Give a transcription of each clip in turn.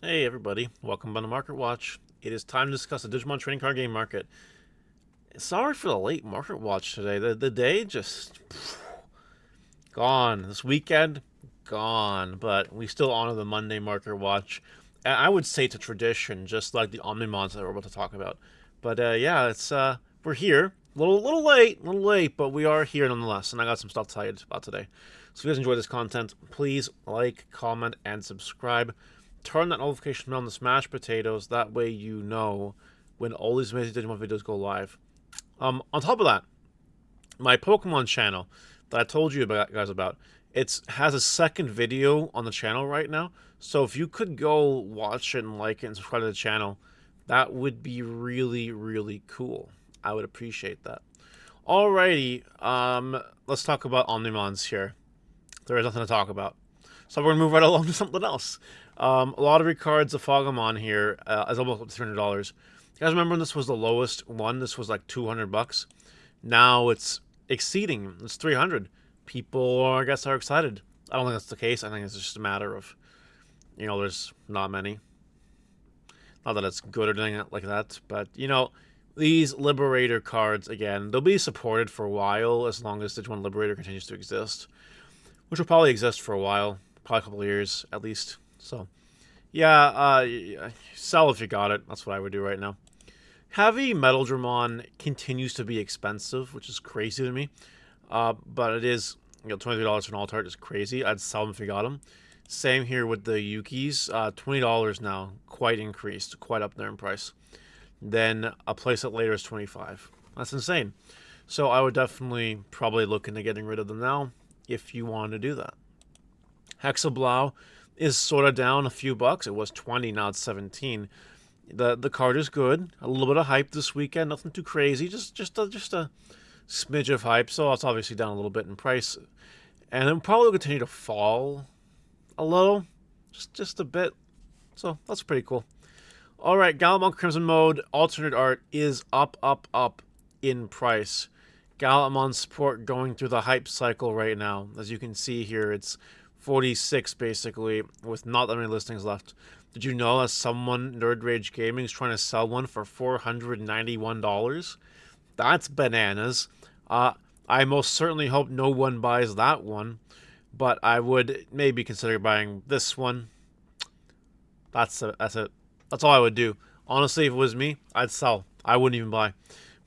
Hey everybody, welcome to Market Watch. It is time to discuss the Digimon trading card game market. Sorry for the late market watch today. The day just gone. This weekend gone, but we still honor the Monday market watch. And I would say it's a tradition, just like the Omnimons that we're about to talk about. But yeah, it's we're here. Little late, but we are here nonetheless. And I got some stuff to tell you about today. So if you guys enjoy this content, please like, comment, and subscribe. Turn that notification bell on the smashed potatoes. That way you know when all these amazing Digimon videos go live. On top of that, my Pokemon channel that I told you guys about, it has a second video on the channel right now. So if you could go watch it and like it and subscribe to the channel, that would be really, really cool. I would appreciate that. Alrighty, let's talk about Omnimons here. There is nothing to talk about. So we're going to move right along to something else. Lottery cards, the Fogamon here is almost up to $300. You guys remember when this was the lowest one? This was like $200. Now it's exceeding. It's $300. People, I guess, are excited. I don't think that's the case. I think it's just a matter of, there's not many. Not that it's good or anything like that, but, these Liberator cards, again, they'll be supported for a while as long as Digimon Liberator continues to exist, which will probably exist for a while, probably a couple of years at least. So, yeah, sell if you got it. That's what I would do right now. Heavy Metal Dramon continues to be expensive, which is crazy to me. But it is, $23 for an Alter Art is crazy. I'd sell them if you got them. Same here with the Yukis. $20 now, quite increased, quite up there in price. Then a playset later is $25. That's insane. So I would definitely probably look into getting rid of them now if you wanted to do that. Hexablume is sort of down a few bucks. It was 20, now it's 17. The card is good. A little bit of hype this weekend, nothing too crazy. Just a smidge of hype. So it's obviously down a little bit in price, and it probably will continue to fall a little, just a bit. So that's pretty cool. All right, Gilmon Crimson Mode alternate art is up in price. Gilmon support going through the hype cycle right now. As you can see here, it's 46 basically, with not that many listings left. Did you know that someone, Nerd Rage Gaming, is trying to sell one for $491? That's bananas. I most certainly hope no one buys that one, but I would maybe consider buying this one. That's it. That's all I would do. Honestly, if it was me, I'd sell. I wouldn't even buy.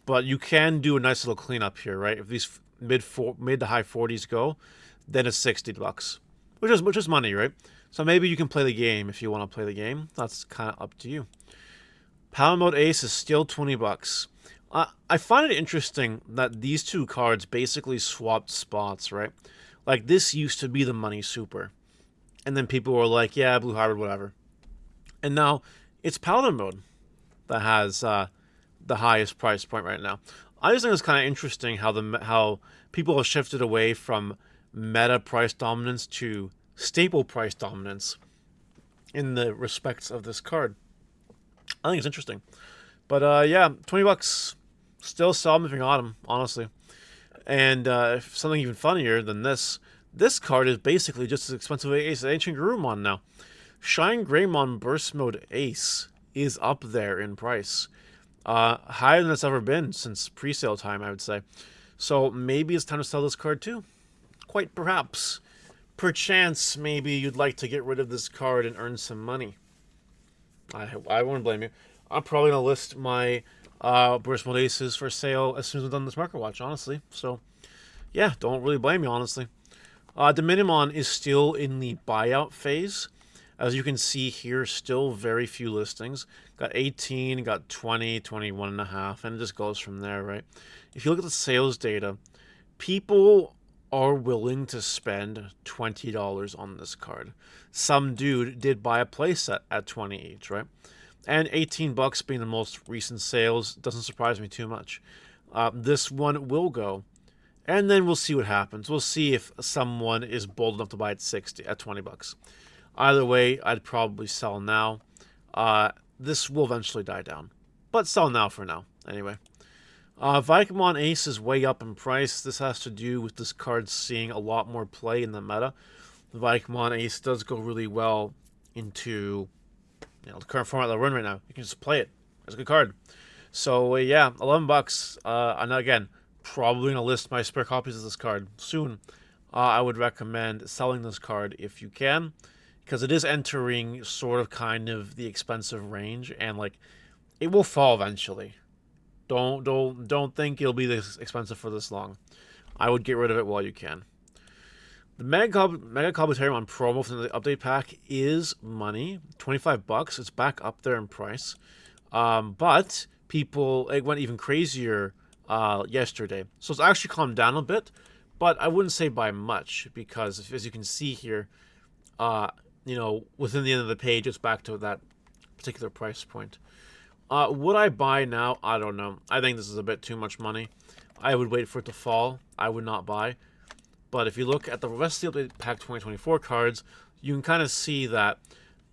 But you can do a nice little cleanup here, right? If these mid to high 40s go, then it's $60, which is money, right? So maybe you can play the game if you want to play the game. That's kind of up to you. Power Mode Ace is still $20. I find it interesting that these two cards basically swapped spots, right? Like, this used to be the money super, and then people were like, yeah, Blue Hybrid, whatever. And now it's Paladin Mode that has the highest price point right now. I just think it's kind of interesting how people have shifted away from meta price dominance to staple price dominance in the respects of this card. I think it's interesting. But yeah, $20. Still sell them if you got them, honestly. And if something even funnier than this card is basically just as expensive as Ancient Garurumon now. Shine Greymon Burst Mode Ace is up there in price. Higher than it's ever been since pre-sale time, I would say. So maybe it's time to sell this card too. Quite perhaps. Perchance, maybe you'd like to get rid of this card and earn some money. I won't blame you. I'm probably going to list my Burst Mode Aces for sale as soon as we've done this market watch, honestly. So, yeah, don't really blame me, honestly. The Minimon is still in the buyout phase. As you can see here, still very few listings. Got 18, got 20, 21.5, and it just goes from there, right? If you look at the sales data, people are willing to spend $20 on this card. Some dude did buy a playset at 20 each, right? And $18 being the most recent sales doesn't surprise me too much. This one will go, and then we'll see what happens. We'll see if someone is bold enough to buy at 60 at $20. Either way, I'd probably sell now. This will eventually die down, but sell now for now. Anyway, Vikon Ace is way up in price. This has to do with this card seeing a lot more play in the meta. Vikon Ace does go really well into the current format that we're in right now. You can just play it. It's a good card. So yeah, $11. And again, probably gonna list my spare copies of this card soon. I would recommend selling this card if you can, because it is entering sort of kind of the expensive range, and like it will fall eventually. Don't think it'll be this expensive for this long. I would get rid of it while you can. The Mega Cobblitarium on promo from the update pack is money, $25. It's back up there in price, but it went even crazier yesterday, so it's actually calmed down a bit. But I wouldn't say by much, because as you can see here, within the end of the page, it's back to that particular price point. Would I buy now? I don't know. I think this is a bit too much money. I would wait for it to fall. I would not buy. But if you look at the rest of the Update Pack 2024 cards, you can kind of see that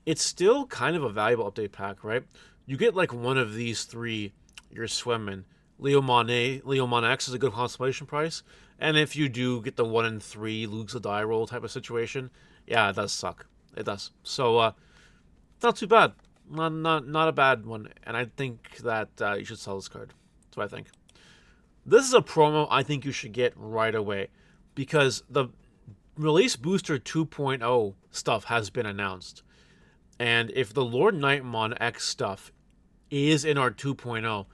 it's still kind of a valuable update pack, right? You get like one of these three, you're swimming. Leomon X is a good consolation price. And if you do get the 1 in 3 lose the die roll type of situation, yeah, it does suck. It does. So, it's not too bad. Not a bad one. And I think that you should sell this card. That's what I think. This is a promo I think you should get right away, because the Release Booster 2.0 stuff has been announced. And if the Lord Nightmon X stuff is in our 2.0,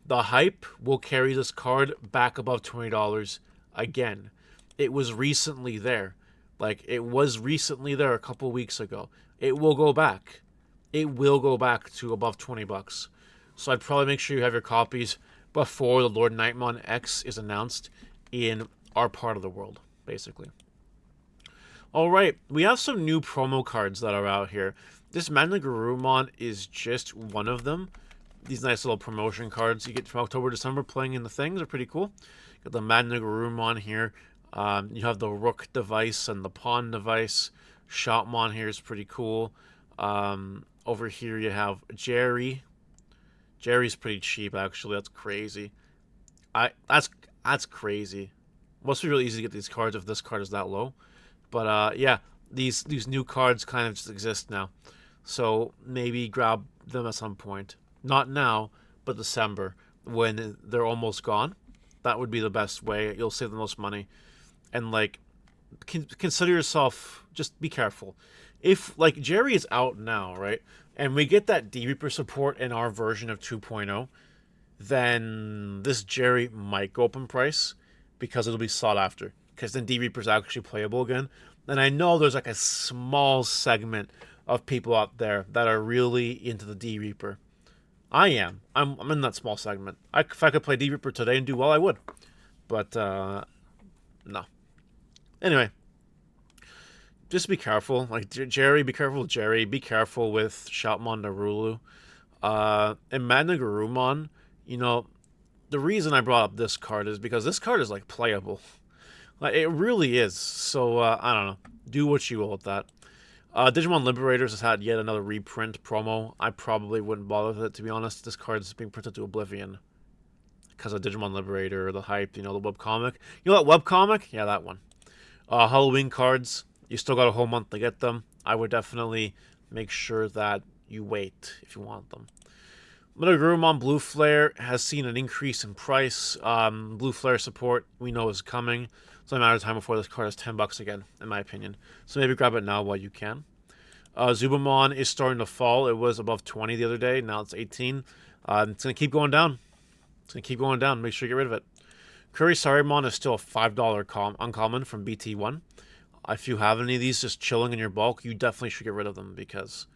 the hype will carry this card back above $20 again. It was recently there. It was recently there a couple weeks ago. It will go back. It will go back to above $20. So I'd probably make sure you have your copies before the Lord Nightmon X is announced in our part of the world, basically. Alright, we have some new promo cards that are out here. This Managurumon is just one of them. These nice little promotion cards you get from October, December playing in the things are pretty cool. Got the Managurumon here. You have the Rook device and the Pawn device. Shopmon here is pretty cool. Over here you have Jerry. Jerry's pretty cheap, actually. That's crazy. That's crazy. Must be really easy to get these cards if this card is that low. But yeah, these new cards kind of just exist now. So maybe grab them at some point. Not now, but December, when they're almost gone. That would be the best way. You'll save the most money. And consider yourself, just be careful. If Jerry is out now, right, and we get that D-Reaper support in our version of 2.0, then this Jerry might go up in price, because it'll be sought after. Because then D-Reaper's actually playable again. And I know there's a small segment of people out there that are really into the D-Reaper. I am. I'm in that small segment. If I could play D-Reaper today and do well, I would. But, no. Anyway. Just be careful. Jerry, be careful with Jerry. Be careful with Shoutmon Narulu. And Managurumon, the reason I brought up this card is because this card is, playable. It really is. So, I don't know. Do what you will with that. Digimon Liberators has had yet another reprint promo. I probably wouldn't bother with it, to be honest. This card is being printed to oblivion because of Digimon Liberator, the hype, the webcomic. You know that webcomic? Yeah, that one. Halloween cards. You still got a whole month to get them. I would definitely make sure that you wait if you want them. Managurumon Blue Flare has seen an increase in price. Blue Flare support we know is coming. It's only a matter of time before this card is $10 again, in my opinion. So maybe grab it now while you can. Zubamon is starting to fall. It was above 20 the other day. Now it's 18. It's going to keep going down. It's going to keep going down. Make sure you get rid of it. Kurisarimon is still a $5 uncommon from BT1. If you have any of these just chilling in your bulk, you definitely should get rid of them because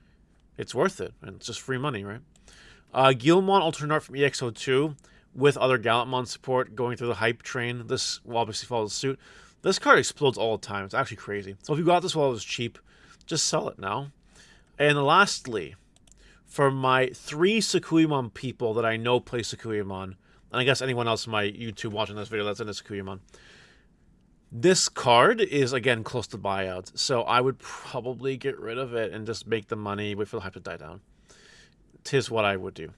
it's worth it. And it's just free money, right? Gilmon Alter Art from EXO2 with other Gallantmon support going through the hype train. This will obviously follow suit. This card explodes all the time. It's actually crazy. So if you got this while it was cheap, just sell it now. And lastly, for my 3 Sukiman people that I know play Sukiman, and I guess anyone else in my YouTube watching this video that's into Sukiman, this card is, again, close to buyout. So I would probably get rid of it and just make the money, wait for the hype to die down. 'Tis what I would do.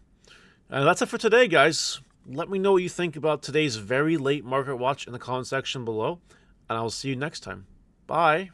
And that's it for today, guys. Let me know what you think about today's very late market watch in the comment section below, and I will see you next time. Bye.